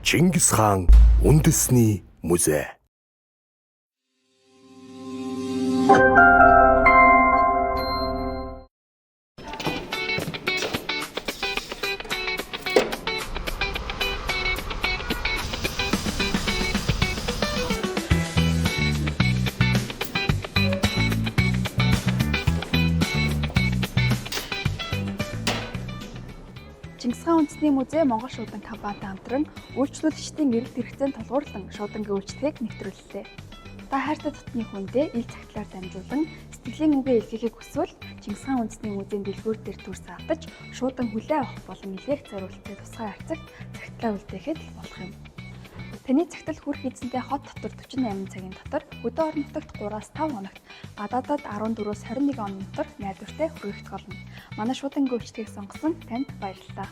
Чингис хаан үндэсний музей. Чингис хаан үндэсний музей Монгол шуудан компанитай хамтран үйлчлүүлэгчдийн эрэлт хэрэгцээнд тулгуурлан шуудангийн үйлчлэгийг нэвтрүүллээ. Та хайртай дотны хүндээ ил цагтлаар дамжуулан сэтгэлийн үгээ илгээхийг хүсвэл Чингис хаан үндэсний музейн дэлгүүр дээр төрс автаж шуудан хүлээ авах болон илгээх зориулттай тусгай харьцагт цагтлаа үлдээхэд болох юм. Таны цагтл хүрэх эзэнтэй хот дотор 48 цагийн дотор хөдөө орон нутагт 3-5 хоногт гадаадад 14-21 он дотор найдвартай хүргэх болно. Манай шуудангийн үйлчлэгийг сонгосон танд баярлалаа.